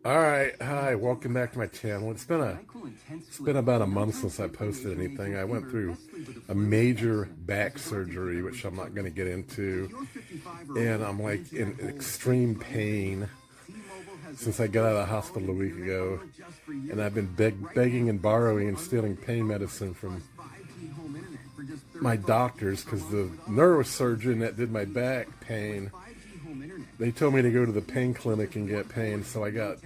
Alright, hi, welcome back to my channel. It's been about a month since I posted anything. I went through a major back surgery, which I'm not going to get into, and I'm like in extreme pain since I got out of the hospital a week ago, and I've been begging and borrowing and stealing pain medicine from my doctors because the neurosurgeon that did my back pain, they told me to go to the pain clinic and get pain, so I got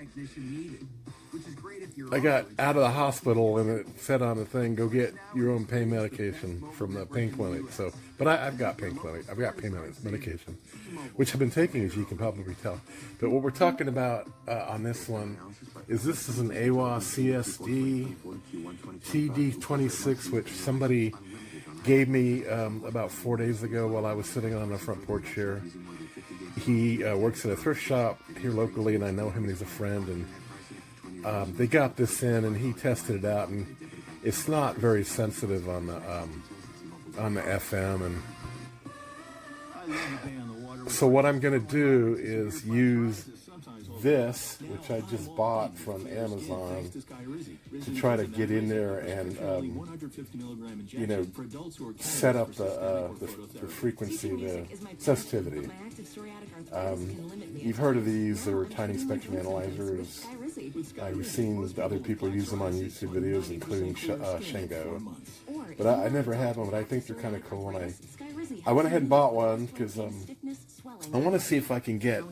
out of the hospital and it said on the thing, go get your own pain medication from the pain clinic. So, but I've got pain medication, which I've been taking, as you can probably tell. But what we're talking about on this one is this is an Aiwa CSD TD26, which somebody gave me about 4 days ago while I was sitting on the front porch here. He works at a thrift shop here locally, and I know him, and he's a friend, and they got this in, and he tested it out, and it's not very sensitive on the FM, and so what I'm going to do is use this, which I just bought from Amazon, to try to get in there and set up the frequency, the sensitivity. You've heard of these. They're tiny spectrum analyzers. I've seen other people use them on YouTube videos, including Shango. But I never had one, but I think they're kind of cool, and I went ahead and bought one because I want to see if I can get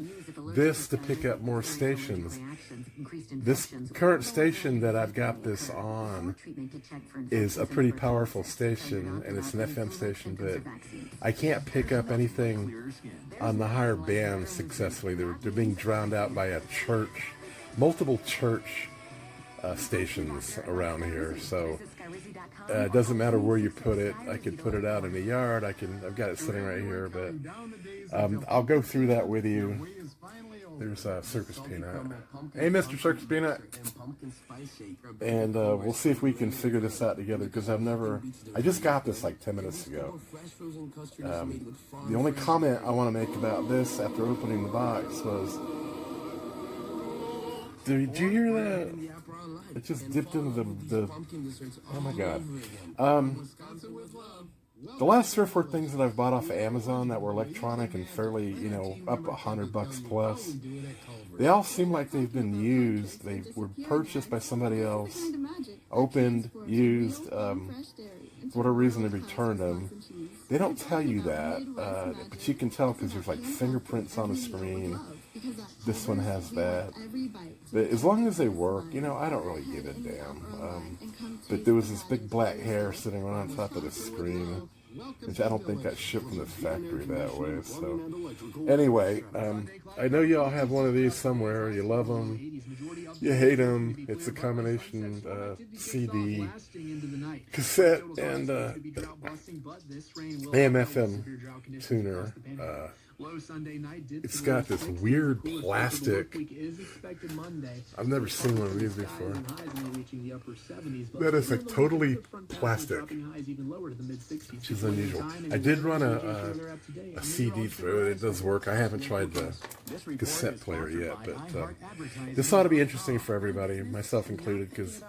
this to pick up more stations. This current station that I've got this on is a pretty powerful station, and it's an FM station, but I can't pick up anything on the higher bands successfully. They're being drowned out by multiple church stations around here. So it doesn't matter where you put it. I could put it out in the yard. I've got it sitting right here, but I'll go through that with you. There's Circus Peanut. Hey, Mr. Circus Peanut. And we'll see if we can figure this out together, because I just got this like 10 minutes ago. The only comment I want to make about this after opening the box was, did you hear that? It just dipped into the oh my god. The last 3 or 4 things that I've bought off of Amazon that were electronic and fairly, up $100 plus, they all seem like they've been used. They were purchased by somebody else, opened, used, for whatever reason they returned them. They don't tell you that, but you can tell because there's like fingerprints on the screen. This one has that. But as long as they work, I don't really give a damn. But there was this big black hair sitting right on top of the screen, which I don't think got shipped from the factory that way. So anyway, I know y'all have one of these somewhere. You love them, you hate them. It's a combination CD, cassette, and AM/FM tuner. It's got this weird plastic. I've never seen one of these before. That is like totally plastic, which is unusual. I did run a CD through it. It does work. I haven't tried the cassette player yet, but this ought to be interesting for everybody, myself included, because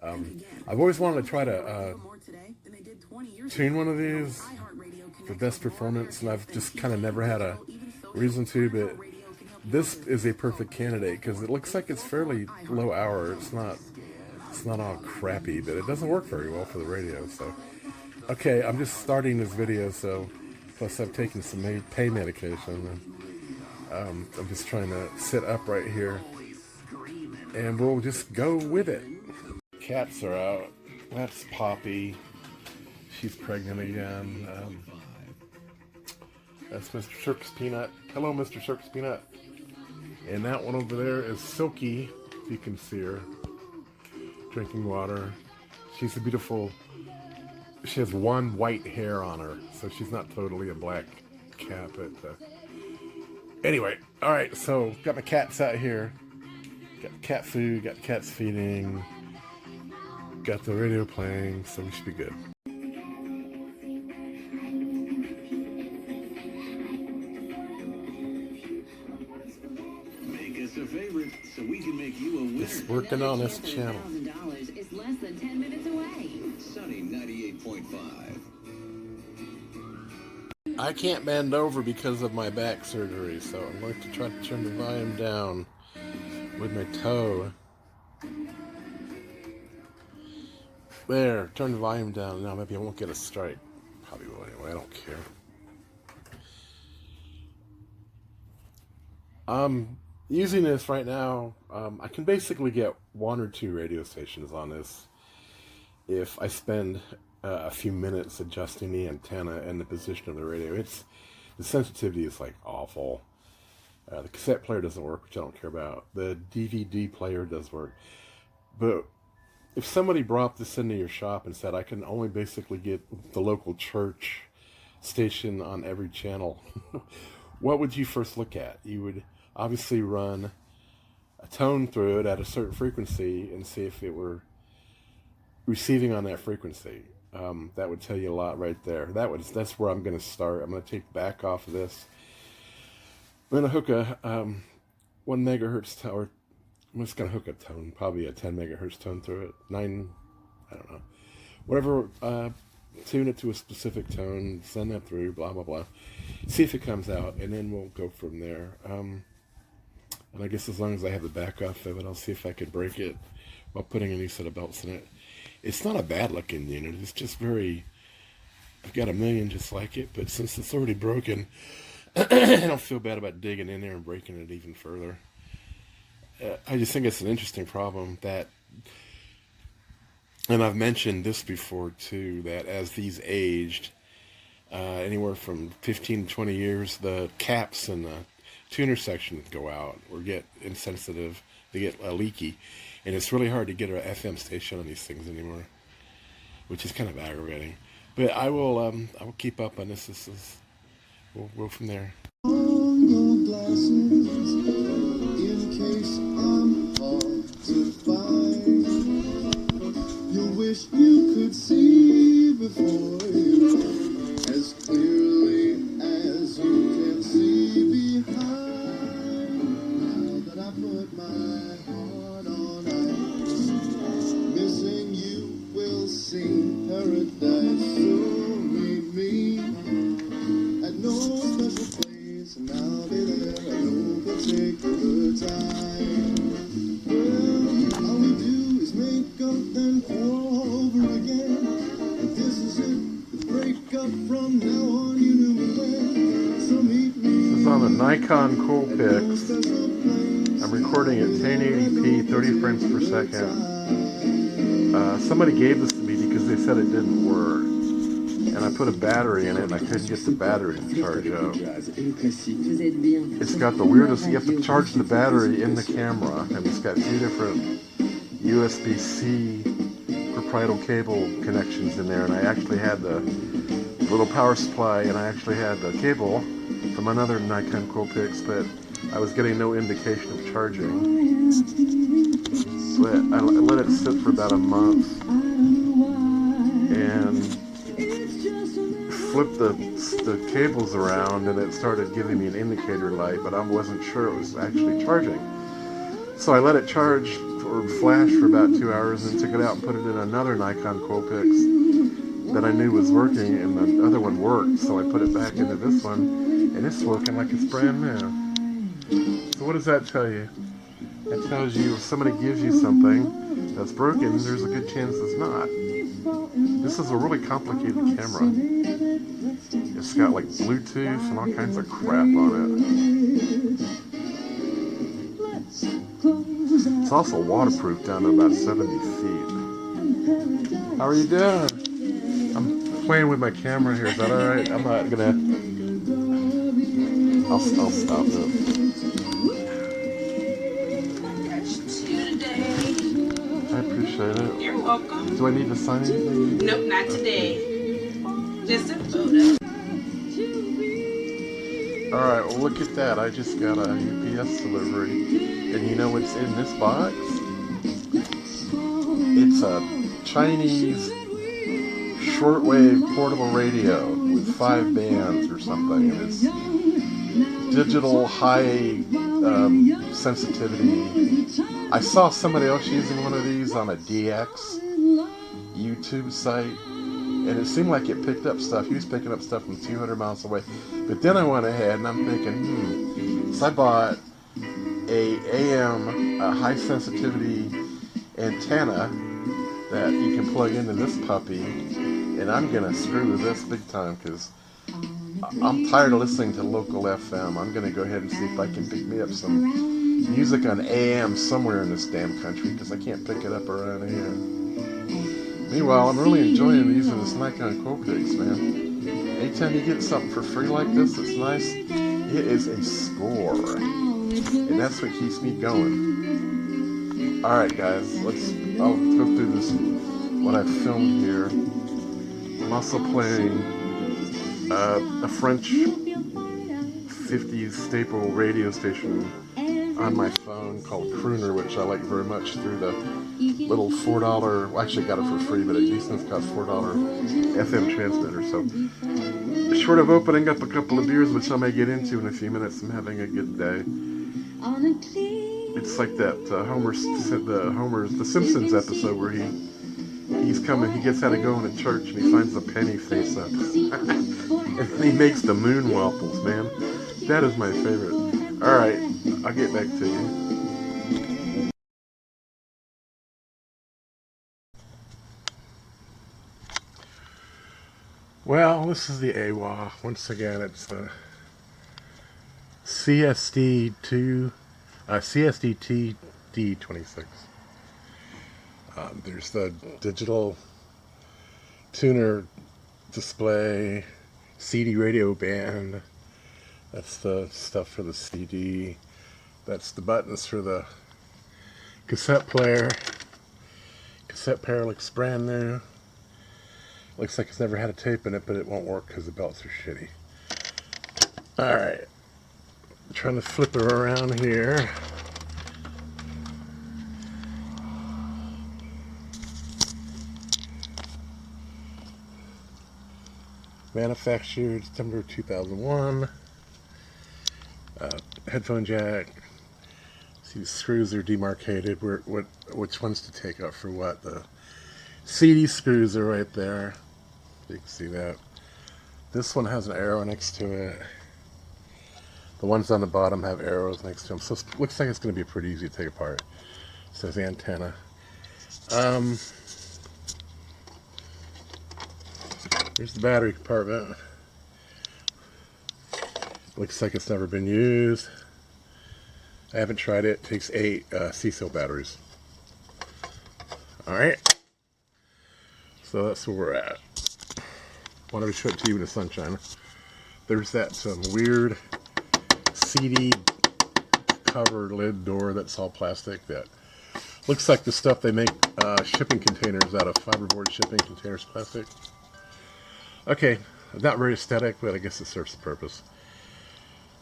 I've always wanted to try to tune one of these for best performance, and I've just kind of never had a reason to, but this is a perfect candidate because it looks like it's fairly low hour. It's not all crappy, but it doesn't work very well for the radio. So okay, I'm just starting this video, so plus I've taken some pain medication, and I'm just trying to sit up right here, and we'll just go with it. Cats are out. That's Poppy. She's pregnant again. That's Mr. Circus Peanut. Hello, Mr. Circus Peanut. And that one over there is Silky, if you can see her, drinking water. She's a beautiful, she has one white hair on her, so she's not totally a black cat, but anyway, alright, so got my cats out here. Got cat food, got cats feeding, got the radio playing, so we should be good. favorite so we can make you a winner. It's working on this channel. $1,000 is less than 10 minutes away. Sunny 98.5. I can't bend over because of my back surgery, so I'm going to try to turn the volume down with my toe. There, turn the volume down. Now maybe I won't get a strike. Probably will anyway, I don't care. Using this right now, I can basically get 1 or 2 radio stations on this if I spend a few minutes adjusting the antenna and the position of the radio. The sensitivity is like awful. The cassette player doesn't work, which I don't care about. The DVD player does work. But if somebody brought this into your shop and said, I can only basically get the local church station on every channel, what would you first look at? You would obviously run a tone through it at a certain frequency and see if it were receiving on that frequency. That would tell you a lot right there. That's where I'm going to start. I'm going to take the back off of this. I'm going to hook a 1 megahertz tower. I'm just going to hook a tone, probably a 10 megahertz tone through it. 9, I don't know. Whatever, tune it to a specific tone, send that through, blah, blah, blah. See if it comes out, and then we'll go from there. And I guess as long as I have the back off of it, I'll see if I could break it while putting a new set of belts in it. It's not a bad looking unit, it's just very, I've got a million just like it, but since it's already broken, I don't feel bad about digging in there and breaking it even further. I just think it's an interesting problem that, and I've mentioned this before too, that as these aged, anywhere from 15 to 20 years, the caps and the tuner section go out or get insensitive, they get leaky, and it's really hard to get an FM station on these things anymore, which is kind of aggravating. But I will keep up on this. We'll go from there. Wish you could see before you as clearly as you can see behind. Now that I put my heart on ice, missing you will seem paradise. So meet me at no special place, and I'll be there. I know we'll take a good time. Well, all we do is make up then fall over again. If this is it, the breakup from now on, you knew me when. So meet me. This is on the Nikon Coolpix. I'm recording at 1080p, 30 frames per second. Somebody gave this to me because they said it didn't work. And I put a battery in it and I couldn't get the battery to charge up. It's got the weirdest, you have to charge the battery in the camera, and it's got 2 different USB-C proprietary cable connections in there, and I actually had the little power supply, and I actually had the cable from another Nikon Coolpix, but I was getting no indication of charging. But I let it sit for about a month, and flipped the cables around, and it started giving me an indicator light, but I wasn't sure it was actually charging. So I let it charge or flash for about 2 hours and took it out and put it in another Nikon Coolpix that I knew was working, and the other one worked, so I put it back into this one, and it's working like it's brand new. So what does that tell you? It tells you if somebody gives you something that's broken, there's a good chance it's not. This is a really complicated camera. It's got like Bluetooth and all kinds of crap on it. It's also waterproof down to about 70 feet. How are you doing? I'm playing with my camera here. Is that alright? I'm not gonna... I'll stop it. I appreciate it. You're welcome. Do I need to sign anything? Nope, not today. Just a photo. Alright, well look at that. I just got a UPS delivery. And you know what's in this box? It's a Chinese shortwave portable radio with 5 bands or something. And it's digital high sensitivity. I saw somebody else using one of these on a DX YouTube site, and it seemed like it picked up stuff. He was picking up stuff from 200 miles away. But then I went ahead and I'm thinking, so I bought a high sensitivity antenna that you can plug into this puppy, and I'm gonna screw with this big time because I'm tired of listening to local FM. I'm gonna go ahead and see if I can pick me up some music on AM somewhere in this damn country because I can't pick it up around here. Meanwhile, I'm really enjoying using this Nikon Coolpix, man. Anytime you get something for free like this, it's nice. It is a score, and that's what keeps me going. All right, guys, I'll go through this, what I've filmed here. I'm also playing a French 50s staple radio station on my phone called Crooner, which I like very much, through the little $4, well, actually got it for free, but these things cost $4 FM transmitter. So short of opening up a couple of beers, which I may get into in a few minutes, I'm having a good day. It's like that the Simpsons episode where he gets out of going to church and he finds the penny face up. And then he makes the moon waffles, man. That is my favorite. Alright, I'll get back to you. Well, this is the Aiwa. Once again, it's the CSDT-D26. There's the digital tuner display, CD radio band. That's the stuff for the CD. That's the buttons for the cassette player. Cassette player looks brand new. Looks like it's never had a tape in it, but it won't work because the belts are shitty. Alright. Trying to flip her around here. Manufactured September 2001. Headphone jack. See, the screws are demarcated. Which ones to take out for what? The CD screws are right there. You can see that. This one has an arrow next to it. The ones on the bottom have arrows next to them. So it looks like it's going to be pretty easy to take apart. It says antenna. Here's the battery compartment. Looks like it's never been used. I haven't tried it. It takes 8 C-cell batteries. Alright. So that's where we're at. Wanted to show it to you in the sunshine. There's that weird CD cover lid door that's all plastic that looks like the stuff they make shipping containers out of, fiberboard shipping containers, plastic. Okay, not very aesthetic, but I guess it serves the purpose.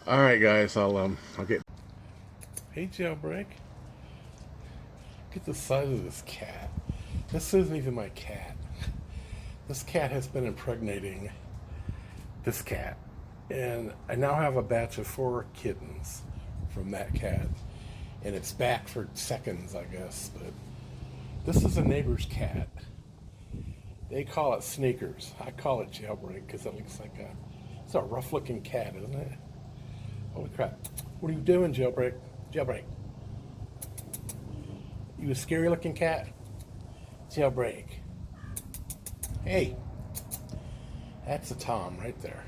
Alright guys, I'll get... Hey Jailbreak. Look at the size of this cat. This isn't even my cat. This cat has been impregnating this cat. And I now have a batch of 4 kittens from that cat. And it's back for seconds, I guess. But this is a neighbor's cat. They call it Sneakers. I call it Jailbreak because it looks like it's a rough looking cat, isn't it? Holy crap. What are you doing, Jailbreak? Jailbreak. You a scary looking cat? Jailbreak. Hey. That's a Tom right there.